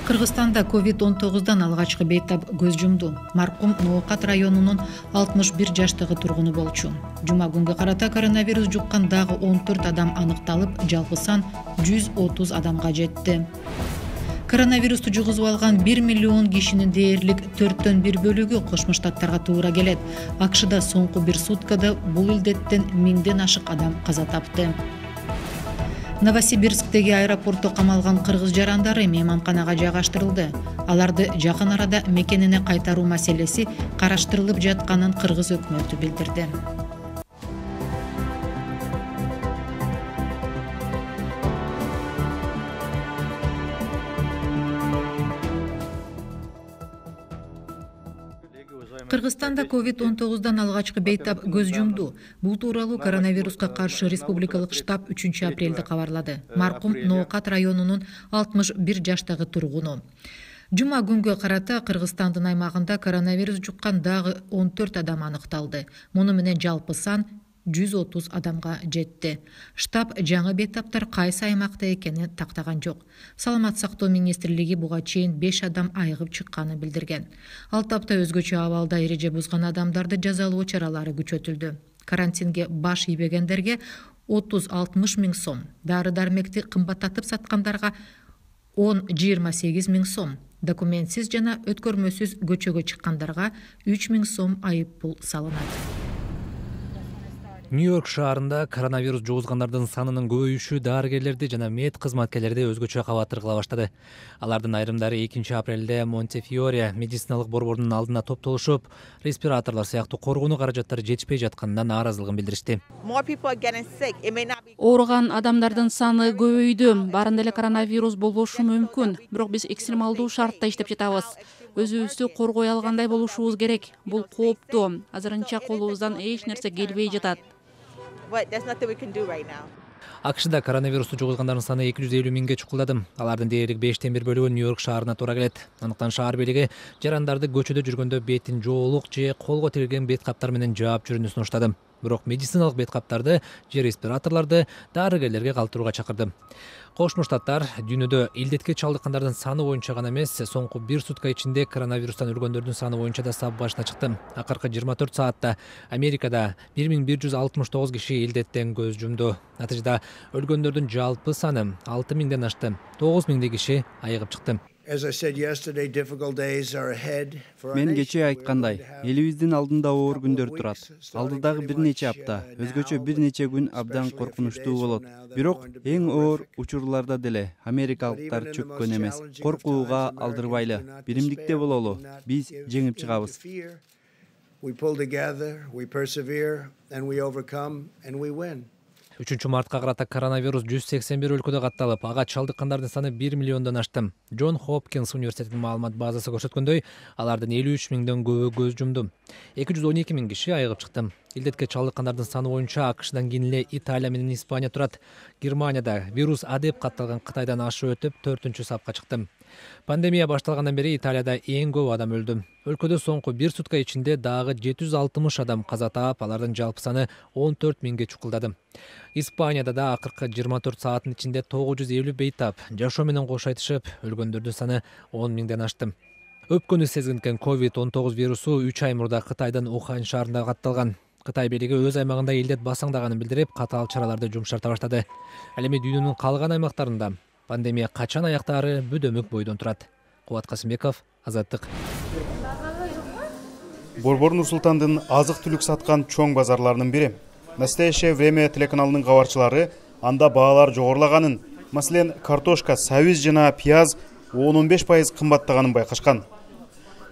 Кыргызстанда COVID-19 алгачкы бейтап көз жумду. Маркум Ноокат районунун 61 жаштагы тургуну болчу. Жума күнгө карата коронавирус жуккан дагы 14 адам аныкталып, жалпы сан 130 адамга жетти. Коронавирусту жугузуп алган 1 миллион кишинин дээрлик 4/1 бөлүгү Кошмо Штаттарга туура келет. АКШда соңку бир суткада бул илдеттен 1000ден ашык адам каза тапты. Новосибирсктеги аэропортто камалган кыргыз жарандары мейманканага жайгаштырылды. Аларды жакын арада мекенине кайтаруу маселеси караштырылып жатканын кыргыз өкмөтү билдирди. Кыргызстанда COVID-19 алгачкы бейтап көз жумду. Бул тууралуу коронавируска каршы республикалык штаб 3 апрелде кабарлады. Маркум Ноокат районунун 61 жаштагы тургуну. Жума күнгө карата Кыргызстандын аймагында коронавирус жуккан дагы 14 адам аныкталды. Муну менен жалпы сан 130 адамга жетти. Штаб жаңы бейтаптар кайсы аймакта экенин тактаган жок. Саламат сактоо министрлиги буга чейин 5 адам айыгып чыкканын билдирген. Ал тапта өзгөчө абалда эреже бузган адамдарды жазалоо чаралары күчөтүлдү. Карантинге баш ийбегендерге 30-60 миң сом, дары-дармекти кымбаттатып саткандарга 10-28 миң сом, документсиз жана өткөрмөсүз көчөгө чыккандарга 3 миң сом айып пул салынат. Нью-Йорк шаарында коронавирус жугузгандардын санынын көбөйүшү дарыгерлерди жана мед кызматкерлерди өзгөчө кабаттыр кыла баштады. Алардын айрымдары 2 апрелде Монтефьоре медициналык борбордун алдына топтолушуп, респираторлор сыяктуу коргонуу каражаттары жетишпей жатканына нааразылыгын билдиришти. Ооруган адамдардын саны көбөйдү. Барында эле коронавирус болбошу мүмкүн, бирок биз экстремалдуу шартта иштеп жатабыз. Өзүбүздү коргой алгандай болушубуз керек. Бул кооптуу. Азырынча колубуздан эч нерсе келбей жатат. АКШда коронавирусту жугузгандардын саны 250 миңге чукулдады. Алардын дээрлик 5/1 бөлүгү Нью-Йорк шаарына туура келет. Андыктан шаар бийлиги жарандарды көчөдө жүргөндө бетин жоолук же колго тирилген бет каптар менен жаап жүрүүнү сунуштады. Бирок медициналык бет каптарды же респираторлорду дарыгерлерге калтырууга чакырды. Кошмо Штаттар дүйнөдө илдетке чалдыккандардын саны боюнча гана эмес, соңку бир сутка ичинде коронавирустан өлгөндөрдүн саны боюнча да сап башына чыкты. Акыркы 24 саатта Америкада 1169 киши илдеттен көз жумду. Натыйжада өлгөндөрдүн жалпы саны 6000ден ашты. 9000 киши айыгып чыкты. Мен кечээ айткандай, элибиздин алдында оор күндөр турат. Алдыдагы бир нече апта, өзгөчө бир нече күн абдан коркунучтуу болот. Бирок эң оор учурларда деле америкалыктар чөккөн эмес. Коркууга алдырбайлы, биримдикте бололу. Биз жеңип чыгабыз. 3 мартка карата коронавирус 181 өлкөдө катталып, ага чалдыккандардын саны 1 миллиондон ашты. Джон Хопкинс университетинин маалымат базасы көрсөткөндөй, алардын 53 миңден көбү көз жумду. 212 миң киши айыгып чыкты. Илдетке чалдыккандардын саны боюнча АКШдан кийин эле Италия менен Испания турат. Германияда вирус А деп катталган Кытайдан ашып өтүп 4-чү сапка чыкты. Пандемия башталгандан бери Италияда эң көп адам өлдү. Өлкөдө соңку бир сутка ичинде дагы 760 адам каза таап, алардын жалпы саны 14 миңге чукулдады. Испанияда да акыркы 24 сааттын ичинде 950 бейтап жашоо менен кош айтышып, өлгөндөрдүн саны 10 миңден ашты. Өпкөнү сезгинкен COVID-19 вирусу 3 ай мурда Кытайдын Ухань шаарында катталган. Кытай бийлиги өз аймагында илдет басаңдаганын билдирип, катаал чараларды жумшарта баштады. Ал эми дүйнөнүн калган аймактарында пандемия качан аяктаары бөдөмөк бойдон турат. Кубат Касымбеков, Азаттык. Борбор Нур-Султандын азык-түлүк саткан чоң базарларынын бири. Настоящее время телеканалынын кабарчылары анда баалар жогорулаганын, маселен, картошка, сабиз жана пияз 10-15% кымбаттаганын байкашкан.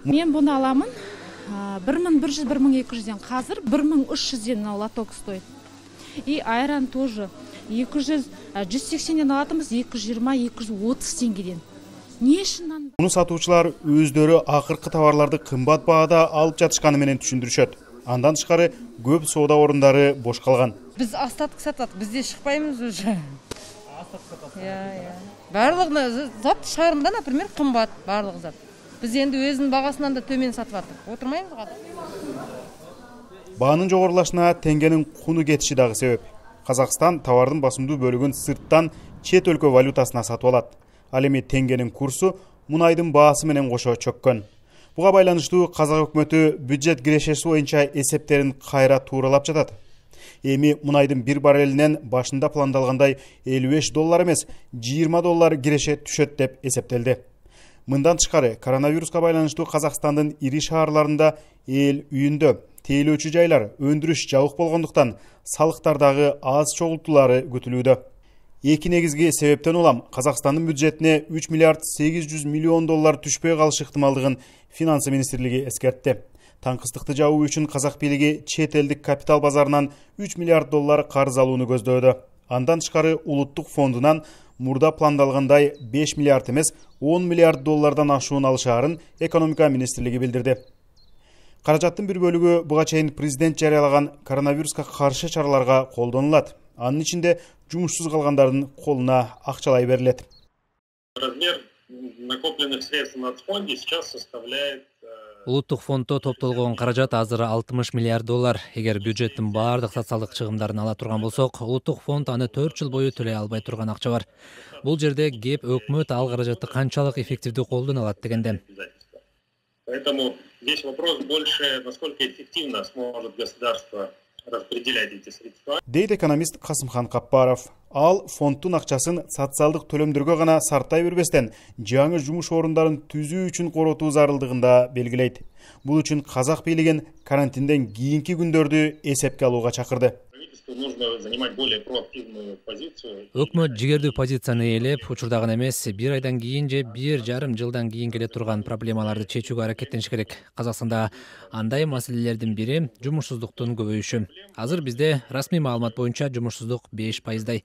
Мен буну аламын 1100-1200-ден, азыр 1300-ден лоток стоит. И айран тоже 180-ден алатынбыз, 220-230 теңгеден. Не ушундан? Муну сатуучулар өздөрү акыркы товарларды кымбат баада алып жатышканы менен түшүндүрүшөт. Андан тышкары көп соода орундары бош калган. Биз остаток сатат, бизде шыкпайбыз уже. Барлыгына зат шаарында, например, кымбат барлык зат. Биз энди өзүнүн багасынан да төмен сатып атып, отурмайбыз го. Баанын жогорулашына теңгенин куну кетиши дагы себеп. Казакстан товардын басымдуу бөлүгүн сырттан чет өлкө валютасына сатып алат. Ал эми теңгенин курсу мунайдын баасы менен кошо чөккөн. Буга байланыштуу Казак өкмөтү бюджет кирешеси боюнча эсептерин кайра тууралап жатат. Эми мунайдын bir баррелинен башында пландалгандай $55 эмес, $20 киреше түшөт деп эсептелди. Мындан тышкары коронавируска байланыштуу Казакстандын ири шаарларында эл үйүндө тейлөөчү жайлар өндүрүш жабык болгондуктан салыктардагы аз чогултуулары күтүлүүдө. Эки негизги себептен улам Казакстандын бюджетине $3 миллиард 800 миллион түшпөй калыш ыктымалдыгын Финансы министрлиги эскертти. Таңкыстыкты жабуу үчүн Казак бийлиги чет элдик капитал базарынан $3 миллиард карыз алууну көздөөдө. Андан тышкары улуттук фондунан мурда пландалгандай 5 миллиард эмес, $10 миллиард ашуун алышаарын экономика министрлиги билдирди. Каражаттын bir бөлүгү буга чейин президент жарыялаган коронавируска каршы чараларга колдонулат. Анын ичинде жумушсуз калгандардын колуна акчалай берилет. Размер накопленных средств на фонде сейчас составляет... Улуттук фонддо топтолгон каражат азыр $60 миллиард. Эгер бюджеттин баардык социалдык чыгымдарын ала турган болсок, улуттук фонд аны 4 жыл бою төлөй албай турган акча бар. Бул жерде кеп өкмөт ал каражатты канчалык эффективдүү колдоно алат дегенде. Поэтому здесь вопрос больше, насколько эффективно сможет государство распределять эти средства. Дейт экономист Касымхан Каппаров. Ал фондтун акчасын социалдык төлөмдөргө гана сартай бербестен, жаңы жумуш орундарын түзүү үчүн коротуу зарылдыгында белгилейт. Бул үчүн Казак бийлигин карантинден кийинки күндөрдү эсепке алууга чакырды. Нужно занимать более проактивную позицию. Өкмөт жигердүү позицияны ээлеп, учурдагы эмес, 1 айдан кийин же 1,5 жылдан кийин келе турган проблемаларды чечүүгө аракеттениш керек. Казакстанда андай маселелердин бири жумушсуздуктун көбөйүшү. Азыр бизде расмий маалымат боюнча жумушсуздук 5%.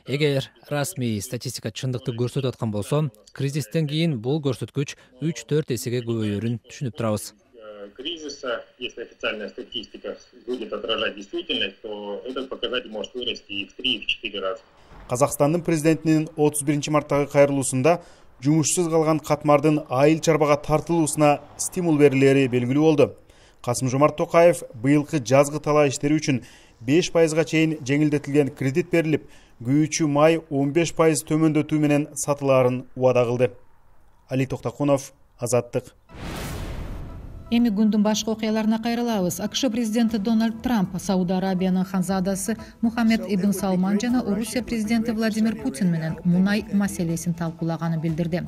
Эгер расмий статистика чындыкты көрсөтүп аткан болсо, кризистен кийин бул көрсөткүч 3-4 эсеге көбөйөрүн түшүнүп турабыз. Кризиса, если официальная статистика будет отражать действительность, то этот показатель может вырасти и в 3, и в 4 раза. Казакстандын президентинин 31 марттагы кайрылуусунда жумушсуз калган катмардын айыл чарбага тартылуусуна стимул берилери белгилүү болду. Касым-Жомарт Токаев быйылкы жазгы талаа иштери үчүн 5%га чейин жеңилдетилген кредит берилип, күйүүчү май 15% төмөндөтүү менен сатылаарын убада кылды. Али Токтакунов, Азаттык. Эми күндүн башка окуяларына кайрылабыз. АКШ президенти Дональд Трамп Сауд Арабиянын ханзадасы Мухаммед ибн Салман жана Орусия президенти Владимир Путин менен мунай маселесин талкуулаганын билдирди.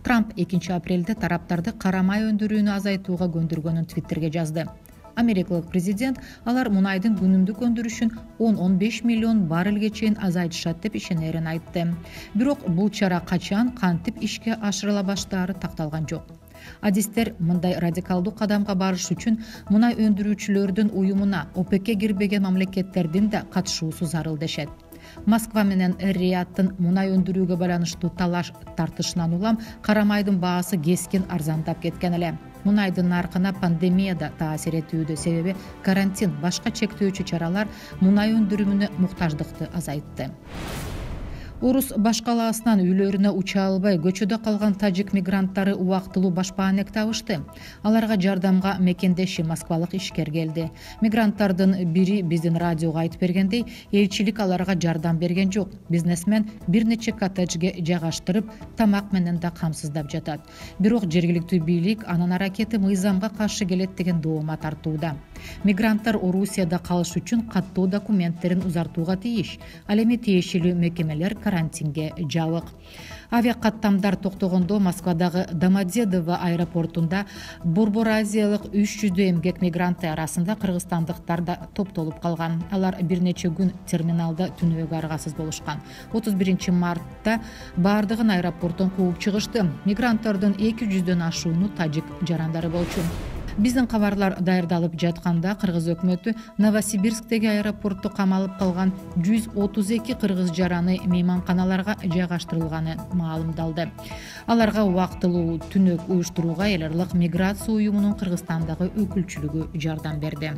Трамп 2 апрелде тараптарды кара май өндүрүүнү азайтууга көндүргөнүн Твиттерге жазды. Америкалык президент алар мунайдын күнүмдүк өндүрүшүн 10-15 миллион баррелге чейин азайтышат деп ишенерин айтты. Бирок бул чара качан, кантип ишке ашырыла баштаары такталган жок. Адистер мындай радикалдуу кадамга барыш үчүн мунай өндүрүүчүлөрдүн уюмуна ОПЕКке кирбеген мамлекеттердин да катышуусу зарыл дешет. Москва менен Риядтын мунай өндүрүүгө байланыштуу талаш тартышынан улам кара майдын баасы кескин арзандап кеткен эле. Мунайдын наркына пандемия да таасир этүүдө, себеби карантин, башка чектөөчү чаралар мунай өндүрүмүнө муктаждыкты азайтты. Урус башкалаасынан үйлөрүнө уча албай көчөдө калган тажик мигранттары убактылуу башпаанек табышты. Аларга жардамга мекендеши москвалык ишкер келди. Мигранттардын бири биздин радиого айтып бергендей, элчилик аларга жардам берген жок. Бизнесмен бир нече коттеджге жайгаштырып, тамак менен да камсыздап жатат. Бирок жергиликтүү бийлик анын аракети мыйзамга каршы келет деген доoma тартууда. Мигранттар Орусияда калыш үчүн каттуу документтерин узартууга тийиш. Ал эми тиешелүү мекемелер карантинге жабык. Авиакаттамдар токтогондо Москвадагы Домодедово аэропортунда Борбор-Азиялык 300 эмгек мигранты арасында кыргызстандыктар да топтолуп калган. Алар бир нече күн терминалда түнөөгө аргасыз болушкан. 31 мартта баардыгын аэропорттон кууп чыгышты. Мигранттардын 200дөн ашууну тажик жарандары болчу. Биздин кабарлар даярдалып жатканда кыргыз өкмөтү Новосибирсктеги аэропортто камалып калган 132 кыргыз жараны мейманканаларга жайгаштырылганы маалымдалды. Аларга убактылуу түнөк уюштурууга эл аралык миграция уюмунун Кыргызстандагы өкүлчүлүгү жардам берди.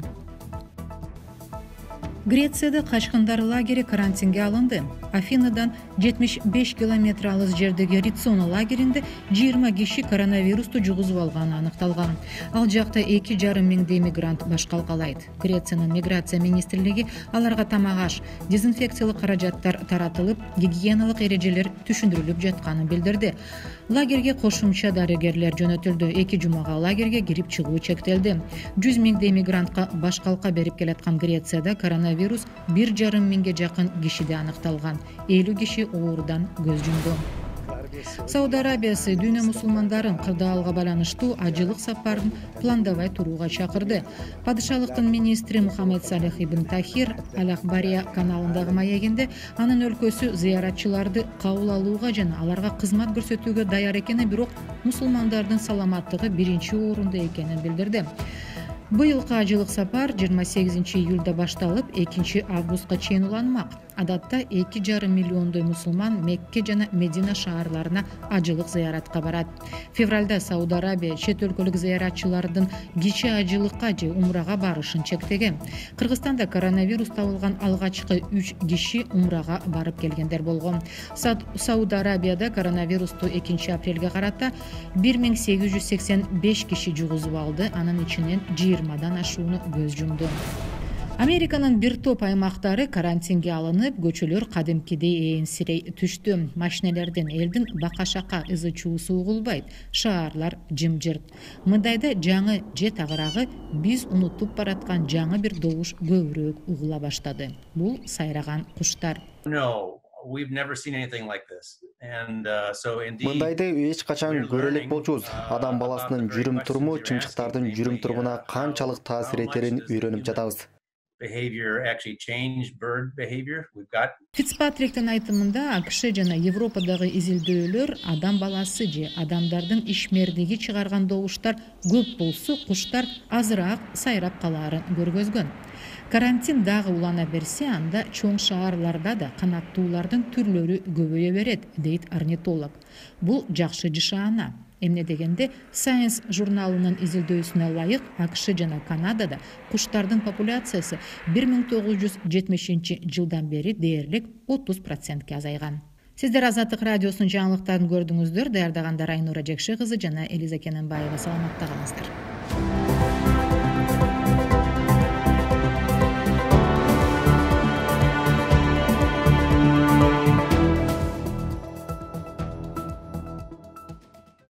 Грецияда качкындар лагери карантинге алынды. Афинадан 75 километр алыс жердеги Риццоно лагеринде 20 киши коронавирусту жугузуп алганы аныкталган. Ал жакта 2,5 миңдей мигрант баш калкалайт. Грециянын миграция министрлиги аларга тамак-аш, дезинфекциялык каражаттар таратылып, гигиеналык эрежелер түшүндүрүлүп жатканын билдирди. Лагерге кошумча дарыгерлер жөнөтүлдү. 2 жумага лагерге кирип чыгуу чектелди. 100 миңдей мигрантка баш калка берип келаткан Грецияда коронавирус 1,5 миңге жакын кишиде аныкталган. 50 киши оорудан көз жумду. Сауд Арабиясы дүйнө мусулмандарын кырдаалга байланыштуу ажылык сапарын пландабай турууга чакырды. Падышалыктын министри Мухаммед Салих ибн Тахир Ал-Ахбария каналындагы маегинде анын өлкөсү зыяратчыларды кабыл алууга жана аларга кызмат көрсөтүүгө даяр экени, бирок мусулмандардын саламаттыгы биринчи орунда экенин билдирди. Быйылкы ажылык сапар 28 июлда башталып, 2 августка чейин уланмак. Адатта 2,5 миллиондой мусулман Мекке жана Медина шаарларына ажылык зыяратка барат. Февралда Сауд Арабия чет өлкөлүк зыяратчылардын кичи ажылыкка же умрага барышын чектеген. Кыргызстанда коронавирус табылган алгачкы 3 киши умрага барып келгендер болгон. Сауд Арабияда коронавирусту 2 апрелге карата 1885 киши жугузуп алды, анын ичинен 20дан ашууну көз жумду. Американын бир топ аймактары карантинге алынып, көчөлөр кадимкидей ээнсирей түштү. Машинелерден элдин бака-шака ызы чуусу угулбайт, шаарлар жымжырт. Мындайда жаңы же тагыраагы биз унутуп бараткан жаңы бир добуш көбүрөөк угула баштады. Бул сайраган куштар. Мындайды эч качан көрө элек болчубуз. Адам баласынын жүрүм туруму чымчыктардын жүрүм турумуна канчалык таасир этерин үйрөнүп жатабыз. Фицпатриктин айтымында АКШ жана Европадагы изилдөөлөр адам баласы же адамдардын ишмердиги чыгарган добуштар көп болсо, куштар азыраак сайрап калаарын көргөзгөн. Карантин дагы улана берсе, анда чоң шаарларда да канаттуулардын түрлөрү көбөйө берет, дейт орнитолог. Бул жакшы жышаана. Эмне дегенде, Science журналынын изилдөөсүнө ылайык, АКШ жана Канадада куштардын популяциясы 1970 жылдан бери дээрлик 30%ке азайган. Сиздер Азаттык радиосунун жаңылыктарын көрдүңүздөр. Даярдагандар Айнура Жекши кызы жана Элиза Кененбаева. Саламатта калыңыздар.